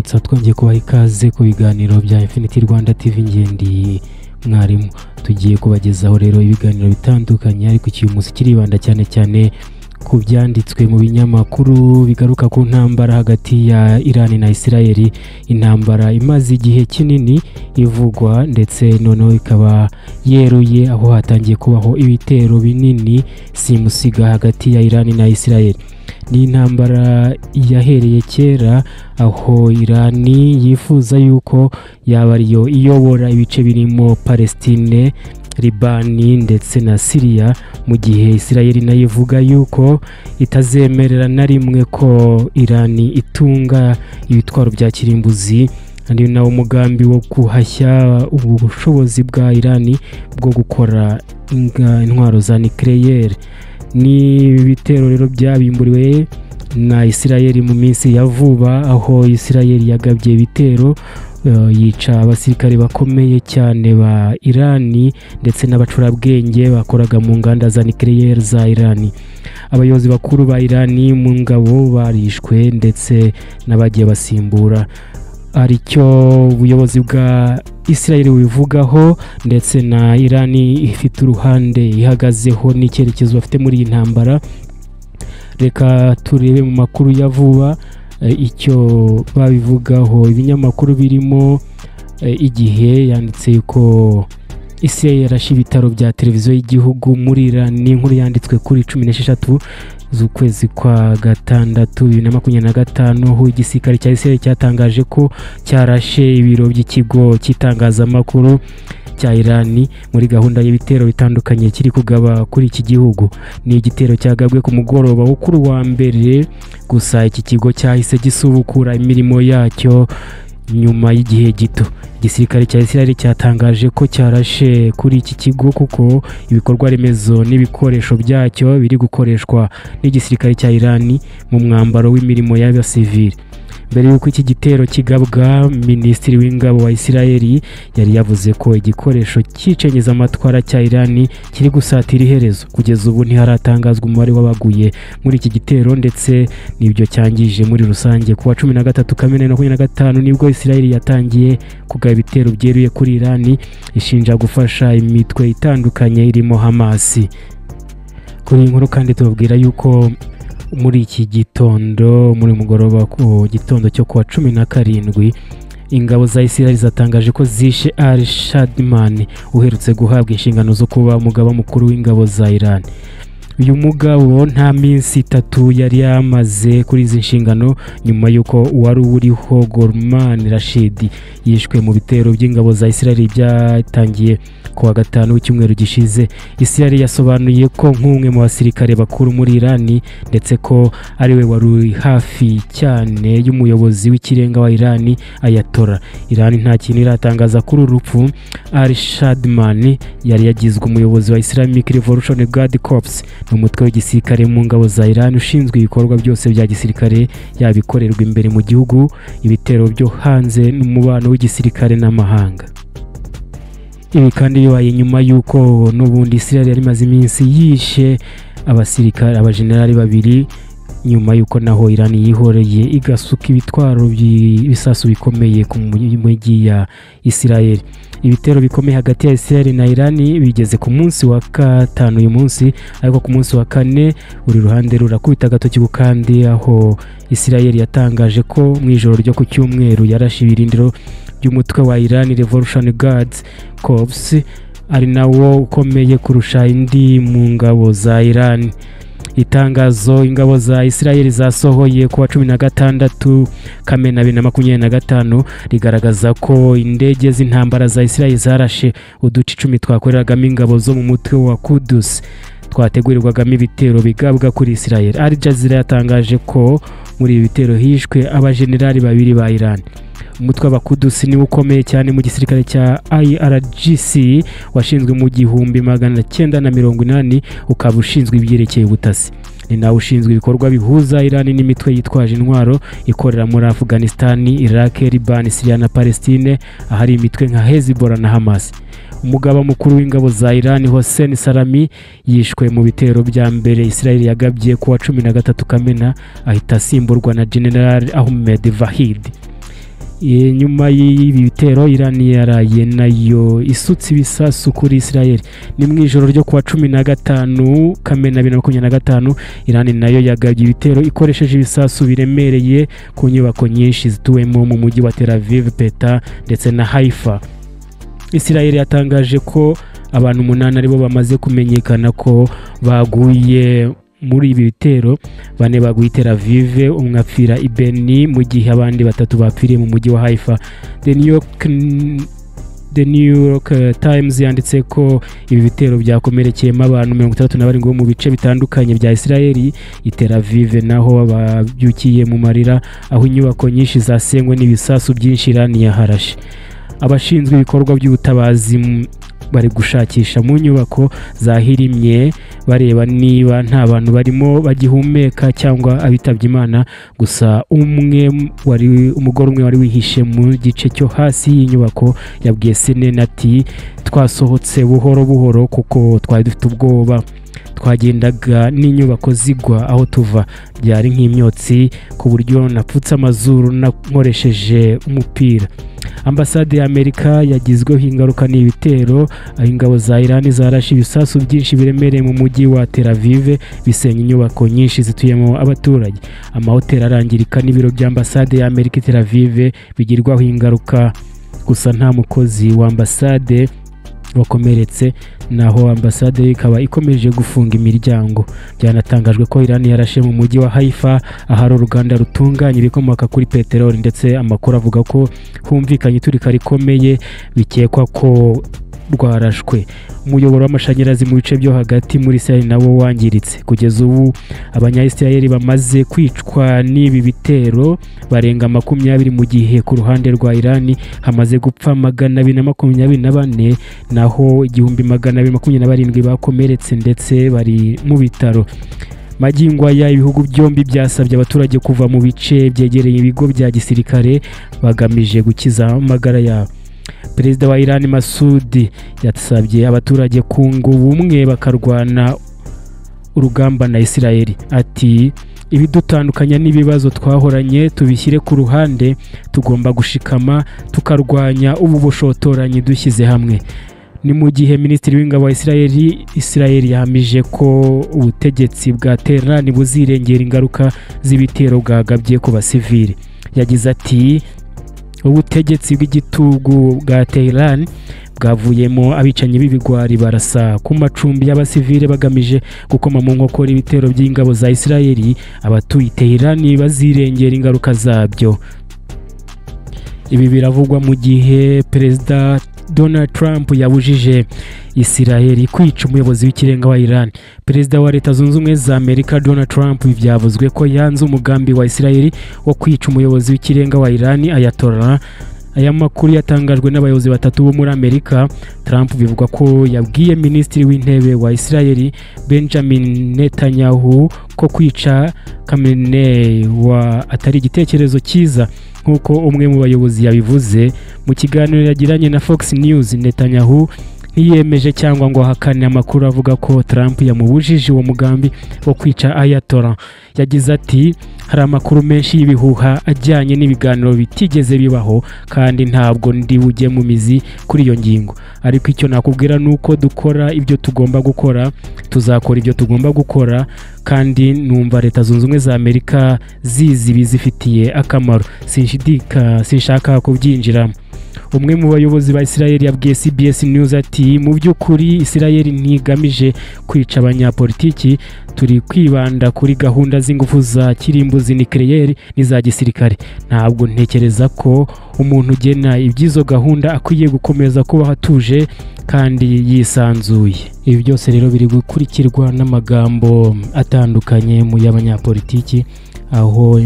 kubaramutsa twongeye kubaha ikaze ku biganiro bya Infinity Rwanda TV ngendi mwarimu. Tugiye kubagezaho rero ibiganiro bitandukanye ariko iki umunsi kiribanda cyane ku byanditswe mu binyamakuru bigaruka ku ntambara hagati ya Iran na Israel, intambara imaze igihe kinini ivugwa ndetse noneho ikaba yeruye aho hatangiye kubaho ibitero binini simusiga hagati ya Iran na Israel. Ni intambara yahereye kera aho Iran yifuza yuko yaba ariyo iyobora ibice birimo Palestine, Libani ndetse na Syria, mu gihe Israel nayo ivuga yuko itazemerera na rimwe ko Iran itunga ibitwaro bya kirimbuzi, kandi nawo umugambi wo guhashya ubushobozi bwa Iran bwo gukora intwaro za nucleaire. Ni ibitero rero byabimburiwe na Israel mu minsi ya vuba, aho Israel yagabye ibitero yica abasirikare bakomeye cyane ba Iran ndetse n'abacurabwenge bakoraga mu nganda za nucleaire za Iran. Abayobozi bakuru ba Iran mu ngabo barishwe ndetse n'abagiye basimbura, aricyo ubuyobozi bwa Israel bivugaho, ndetse na Iran ifite uruhande ihagazeho n'icyerekezo bafite muri iyi ntambara. Reka turebe mu makuru ya vuba icyo babivugaho. Ibinyamakuru birimo Igihe yanditse yuko Israel yarashe ibitaro bya televiziyo y'igihugu muri Iran. Ni inkuru yanditswe kuri 16 z'ukwezi kwa gatandatu 2025, aho igisirikare cya Israel cyatangaje ko cyarashe ibiro by'ikigo cy'itangazamakuru cya Iran muri gahunda y'ibitero bitandukanye kiri kugaba kuri iki gihugu. Ni igitero cyagabwe ku mugoroba wo kuri wa mbere, gusa iki kigo cyahise gisubukura imirimo yacyo nyuma y'igihe gito. Igisirikare cya Israel cyatangaje ko cyarashe kuri iki kigo kuko ibikorwa remezo n'ibikoresho byacyo biri gukoreshwa n'igisirikare cya Iran mu mwambaro w'imirimo y'abasivili. Mbere y'uko iki gitero kigabwa, Minisitiri w'Ingabo wa Israel yari yavuze ko igikoresho cyicengeza amatwara cya Iran kiri gusatira iherezo. Kugeza ubu ntiharatangazwa umubare w'abaguye muri iki gitero ndetse n'ibyo cyangije muri rusange. Kuwa 13 Kamena 2025 nibwo Israel yatangiye kugaba ibitero byeruye kuri Iran, ishinja gufasha imitwe itandukanye irimo Hamas. Kuri inkuru kandi tubabwira yuko muri iki gitondo, muri mugoroba ku gitondo cyo kuwa 17, ingabo za Israel zatangaje ko zishe Al-Shadman uherutse guhabwa inshingano zo kuba umugaba mukuru w'ingabo za Iran. Uyu mugabo nta minsi 3 yari yamaze kuri izi nshingano nyuma yuko wari uriho Gorman Rashid yishwe mu bitero by'ingabo za Israel byatangiye kuwa gatanu w'icyumweru gishize. Israel yasobanuye ko nk'umwe mu basirikare bakuru muri Iran ndetse ko ari we wari hafi cyane y'umuyobozi w'ikirenga wa Iran Ayatollah. Iran nta kintu iratangaza kuri urupfu. Al-Shadman yari yagizwe umuyobozi wa Islamic Revolution Guard Corps, umutwe w'igisirikare mu ngabo za Iran ushinzwe ibikorwa byose bya gisirikare yabikorerwa imbere mu gihugu, ibitero byo hanze n'umubano w'igisirikare n'amahanga. Ibi kandi bibaye nyuma yuko n'ubundi Israel yari maze iminsi yishe abasirikare abajenerali babiri, nyuma yuko naho Iran yihoreye igasuka ibitwaro bisasu bikomeye ku mujyi ya Israel. Ibitero bikomeye hagati ya Israel na Iran bigeze ku munsi wa 5 uyu munsi, ariko ku munsi wa 4 buri ruhande rurakubita agatoki kandi, aho Israel yatangaje ko mu ijoro ryo ku cyumweru yarashe ibirindiro by'umutwe wa Iran Revolution Guards Corps, ari nawo ukomeye kurusha indi mu ngabo za Iran. Itangazo ingabo za Israel zasohoye kuwa 16 Kamena 2025 rigaragaza ko indege z'intambara za Israel zarashe uduce 10 twakoreragamo ingabo zo mu mutwe wa Quds twategurirwagamo ibitero bigabwa kuri Israel. Al Jazeera yatangaje ko muri ibi bitero hishwe abajenerali babiri ba Iran. Umutwe wa Quds ni ukomeye cyane mu gisirikare cya IRGC washinzwe mu 1980, ukaba ushinzwe ibyerekeye ubutasi. Ni nawe ushinzwe ibikorwa bihuza Iran n'imitwe yitwaje intwaro ikorera muri Afghanistan, Iraq, Liban, Syria na Palestine, ahari imitwe nka Hezbollah na Hamas. Umugaba mukuru w'ingabo za Iran Hossein Salami yishwe mu bitero bya mbere Israel yagabye kuwa 13 Kamena, ahita asimburwa na General Ahmed Vahid. nyuma y'ibi bitero Iran yaraye nayo isutse ibisasu kuri Israel. Ni mu ijoro ryo kuwa 15 Kamena 2025 Iran nayo yagabye ibitero ikoresheje ibisasu biremereye ku nyubako nyinshi zituwemo mu mujyi wa Tel Aviv, Peta ndetse na Haifa. Israel yatangaje ko abantu 8 aribo bamaze kumenyekana ko baguye muri ibi bitero. 4 baguye Tel Aviv, umwe apfira i Beni, mu gihe abandi 3 bapfiriye mu mujyi wa Haifa. The New York Times yanditse ko ibi bitero byakomerekeyemo abantu 37 bo mu bice bitandukanye bya Israel. I Tel Aviv naho babyukiye mu marira, aho inyubako nyinshi zasenywe n'ibisasu byinshi Iran yaharashe. Abashinzwe ibikorwa by'ubutabazi bari gushakisha mu nyubako zahirimye bareba niba nta bantu barimo bagihumeka cyangwa abitabye Imana. Gusa umugore umwe wari wihishe mu gice cyo hasi y'inyubako yabwiye CNN ati twasohotse buhoro buhoro kuko twari dufite ubwoba, twagendaga n'inyubako zigwa aho tuva, byari nk'imyotsi ku buryo napfutse amazuru nkoresheje umupira. Ambasade ya Amerika yagizweho ingaruka n'ibitero, aho ingabo za Iran zarashe ibisasu byinshi biremereye mu mujyi wa Tel Aviv bisenya inyubako nyinshi zituyemo abaturage. Amahoteli arangirika n'ibiro bya ambasade ya Amerika i Tel Aviv bigirwaho ingaruka, gusa nta mukozi wa ambasade wakomeretse, naho ambasade ikaba ikomeje gufunga imiryango. Byanatangajwe ko Iran yarashe mu mujyi wa Haifa ahari uruganda rutunganya ibikomoka kuri peteroli, ndetse amakuru avuga ko humvikanye iturika rikomeye bikekwa ko rwarashwe. Umuyoboro w'amashanyarazi mu bice byo hagati muri Israel nawo wangiritse. Kugeza ubu abanya-Israel bamaze kwicwa n'ibi bitero barenga 20, mu gihe ku ruhande rwa Iran hamaze gupfa 224, naho 1227 bakomeretse ndetse bari mu bitaro. Magingo aya ibihugu byombi byasabye abaturage kuva mu bice byegereye ibigo bya gisirikare bagamije gukiza amagara yabo. Perezida wa Iran Masudi yasabye abaturage kunga ubumwe bakarwana urugamba na Israel. Ati ibidutandukanya n'ibibazo twahoranye tubishyire ku ruhande, tugomba gushikama tukarwanya ubu bushotoranyi dushyize hamwe. Ni mu gihe Minisitiri w'Ingabo wa Israel yahamije ko ubutegetsi bwa Tehran buzirengera ingaruka z'ibitero bwagabye ku basivili. Yagize ati ubutegetsi bw'igitugu bwa Tehran bwavuyemo abicanyi b'ibigwari barasa ku macumbi y'abasivile bagamije gukoma mu nkokora ibitero by'ingabo za Israel. Abatuye Tehran bazirengera ingaruka zabyo. Ibi biravugwa mu gihe Perezida Donald Trump yabujije Israel kwica umuyobozi w'ikirenga wa Iran. Perezida wa Leta Zunze Ubumwe za Amerika Donald Trump byavuzwe ko yanze umugambi wa Israel wo kwica umuyobozi w'ikirenga wa Iran Ayatollah. Aya makuru yatangajwe n'abayobozi 3 bo muri Amerika. Trump bivuga ko yabwiye Minisitiri w'Intebe wa Israel Benjamin Netanyahu ko kwica Khamenei atari igitekerezo cyiza, nkuko umwe mu bayobozi yabivuze mu kiganiro yagiranye na Fox News. Netanyahu ntiyemeje cyangwa ngo ahakane amakuru avuga ko Trump yamubujije uwo mugambi wo kwica Ayatollah. Yagize ati hari amakuru menshi y'ibihuha ajyanye n'ibiganiro bitigeze bibaho, kandi ntabwo ndi bujye mu mizi kuri iyo ngingo. Ariko icyo nakubwira nuko dukora ibyo tugomba gukora, tuzakora ibyo tugomba gukora, kandi numva Leta Zunze Ubumwe za Amerika zizi bizifitiye akamaro. Sinshaka kubyinjiramo. Umwe mu bayobozi ba Israel yabwiye CBS News ati mu by'ukuri Israel ntigamije kwica abanyapolitiki, turi kwibanda kuri gahunda z'ingufu za kirimbuzi nucleaire n'iza gisirikare. Ntabwo ntekereza ko umuntu ugena ibyizo gahunda akwiye gukomeza kuba hatuje kandi yisanzuye. Ibi byose rero biri gukurikirwa n'amagambo atandukanye mu y'abanyapolitiki, aho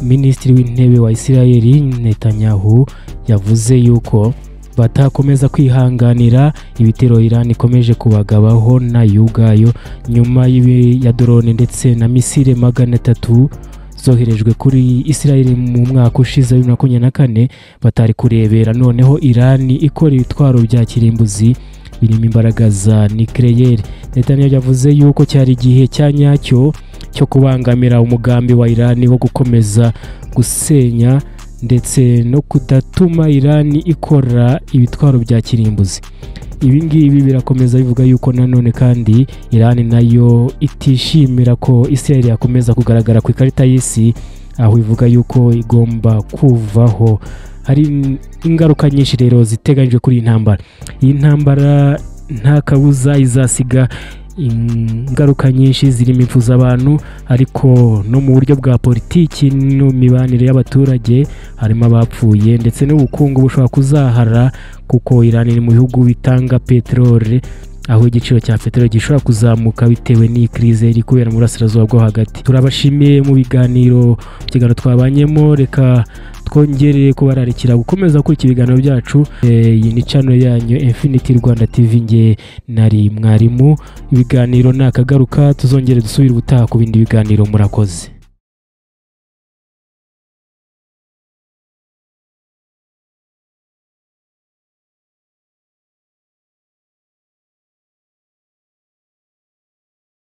Minisitiri w'Intebe wa Israel Netanyahu yavuze yuko batakomeza kwihanganira ibitero Iran ikomeje kubagabaho na yugayo nyuma ya drone ndetse na misile 300 zoherejwe kuri Israel mu mwaka ushize 2024. Batari kurebera noneho Iran ikora ibitwaro bya kirimbuzi birimo imbaraga za nucleaire. Netanyahu yavuze yuko cyari igihe cyanyacyo cyo kubangamira umugambi wa Iran wo gukomeza gusenya ndetse no kudatuma Iran ikora ibitwaro bya kirimbuzi. Ibi ngibi birakomeza bivuga yuko nanone kandi Iran nayo itishimira ko Israel yakomeza kugaragara ku ikarita y'isi, aho ivuga yuko igomba kuvaho. Hari ingaruka nyinshi rero ziteganyijwe kuri iyi ntambara. Iyi ntambara nta kabuza izasiga ingaruka nyinshi zirimo impfu z'abantu, ariko no mu buryo bwa politiki no mibanire y'abaturage harimo abapfuye, ndetse n'ubukungu bushobora kuzahara, kuko Iran iri mu bihugu bitanga peteroli, aho igiciro cya peteroli gishobora kuzamuka bitewe n'iyi krize iri kubera mu burasirazuba bwo hagati. Turabashimiye mu biganiro twabanyemo, reka twongereye kubararikira gukomeza kuri iki biganiro byacu. Iyi ni channel yanyu Infinity Rwanda TV, nge nari mwarimu. Ibiganiro nakagaruka, tuzongere dusubira ubutaha ku bindi biganiro. Murakoze.